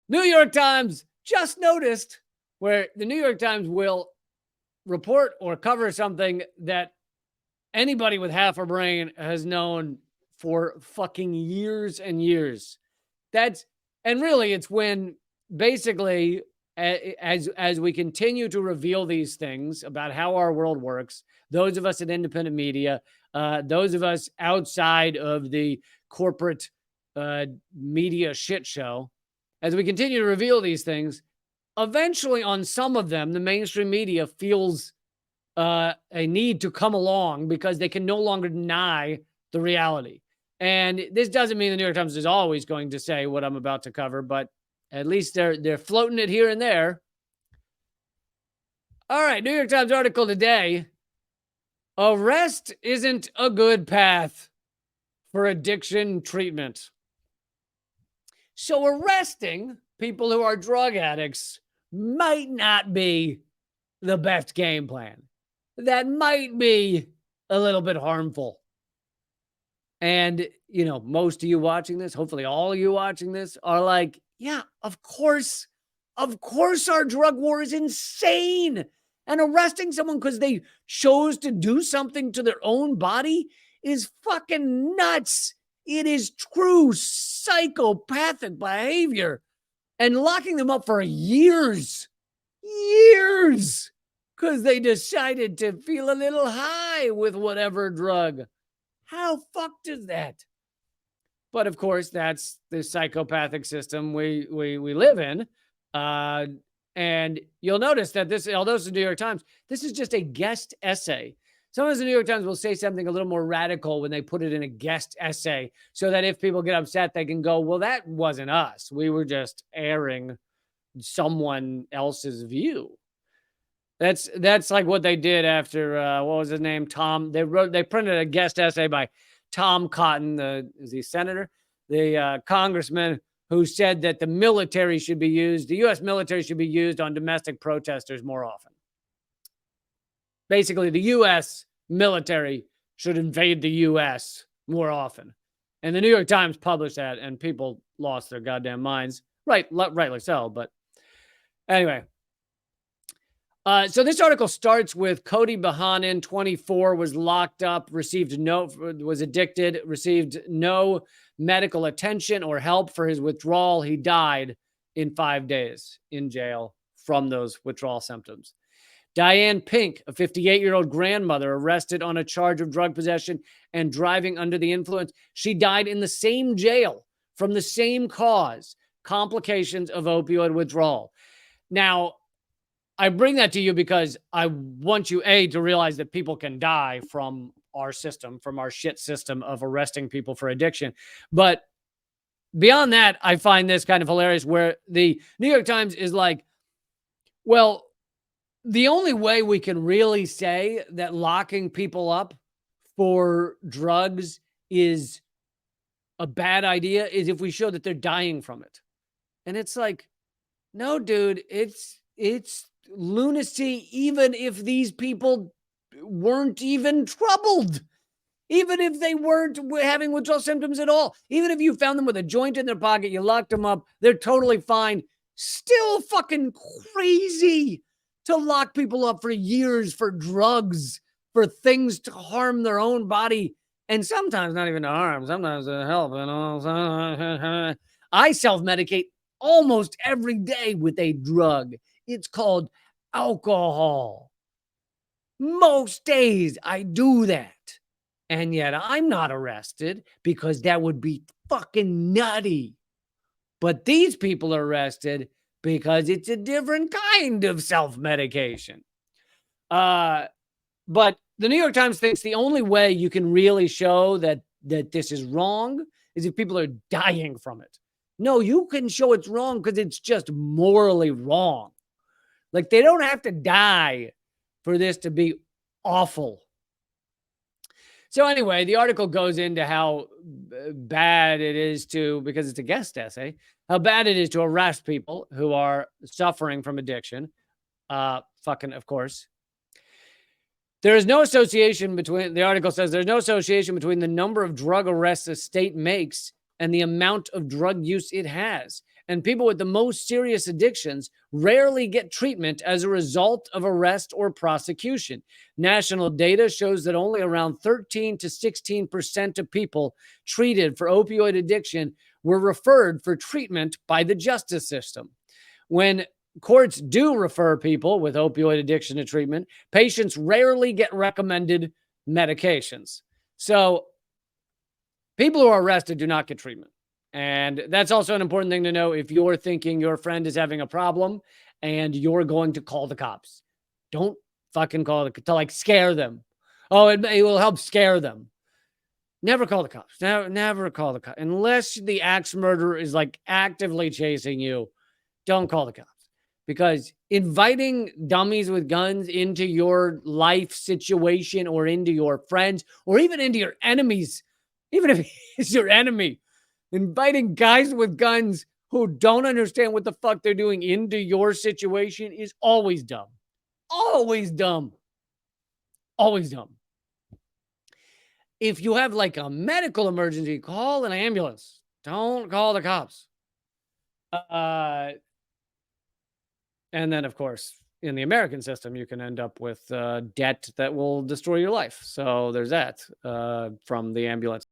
New York Times just noticed, where the New York Times will report or cover something that anybody with half a brain has known for fucking years and years. And really it's when basically as we continue to reveal these things about how our world works, those of us at independent media, those of us outside of the corporate media shit show, as we continue to reveal these things, eventually on some of them, the mainstream media feels a need to come along because they can no longer deny the reality. And this doesn't mean the New York Times is always going to say what I'm about to cover, but at least they're floating it here and there. All right, New York Times article today. Arrest isn't a good path for addiction treatment. So arresting people who are drug addicts might not be the best game plan. That might be a little bit harmful. And, you know, most of you watching this, hopefully all of you watching this, are like, yeah, of course our drug war is insane. And arresting someone because they chose to do something to their own body is fucking nuts. It is true psychopathic behavior. And locking them up for years, because they decided to feel a little high with whatever drug. How fucked is that? But of course, that's the psychopathic system we live in. And you'll notice that this, although it's the New York Times, this is just a guest essay. Sometimes the New York Times will say something a little more radical when they put it in a guest essay, so that if people get upset, they can go, well, that wasn't us. We were just airing someone else's view. That's like what they did after what was his name? Tom. They printed a guest essay by Tom Cotton, is he senator? The congressman who said that the military should be used, the U.S. military should be used on domestic protesters more often. Basically, the U.S. military should invade the U.S. more often. And the New York Times published that, and people lost their goddamn minds. Rightly so, but anyway. So this article starts with Cody Bahanin, 24, was locked up, was addicted, received no medical attention or help for his withdrawal. He died in 5 days in jail from those withdrawal symptoms. Diane Pink, a 58-year-old grandmother, arrested on a charge of drug possession and driving under the influence. She died in the same jail from the same cause, complications of opioid withdrawal. Now, I bring that to you because I want you, to realize that people can die from our system, from our shit system of arresting people for addiction. But beyond that, I find this kind of hilarious where the New York Times is like, well, the only way we can really say that locking people up for drugs is a bad idea is if we show that they're dying from it. And it's like, no, dude, it's lunacy, even if these people weren't even troubled, even if they weren't having withdrawal symptoms at all, even if you found them with a joint in their pocket, you locked them up, they're totally fine. Still fucking crazy to lock people up for years for drugs, for things to harm their own body, and sometimes not even to harm, sometimes to help. I self-medicate almost every day with a drug. It's called alcohol. Most days I do that. And yet I'm not arrested because that would be fucking nutty. But these people are arrested because it's a different kind of self-medication. But the New York Times thinks the only way you can really show that this is wrong is if people are dying from it. No, you can show it's wrong because it's just morally wrong. Like, they don't have to die for this to be awful. So anyway, the article goes into how bad it is to, because it's a guest essay, how bad it is to arrest people who are suffering from addiction. Fucking, of course. There is no association between, the article says, there's no association between the number of drug arrests a state makes and the amount of drug use it has. And people with the most serious addictions rarely get treatment as a result of arrest or prosecution. National data shows that only around 13 to 16% of people treated for opioid addiction were referred for treatment by the justice system. When courts do refer people with opioid addiction to treatment, patients rarely get recommended medications. So people who are arrested do not get treatment. And that's also an important thing to know if you're thinking your friend is having a problem and you're going to call the cops. Don't fucking call the to like scare them. Oh, it will help scare them. Never call the cops. Never call the cops. Unless the axe murderer is like actively chasing you, don't call the cops. Because inviting dummies with guns into your life situation or into your friends or even into your enemies, even if he's your enemy, inviting guys with guns who don't understand what the fuck they're doing into your situation is always dumb. Always dumb. Always dumb. If you have like a medical emergency, call an ambulance. Don't call the cops. And then, of course, in the American system, you can end up with debt that will destroy your life. So there's that from the ambulance.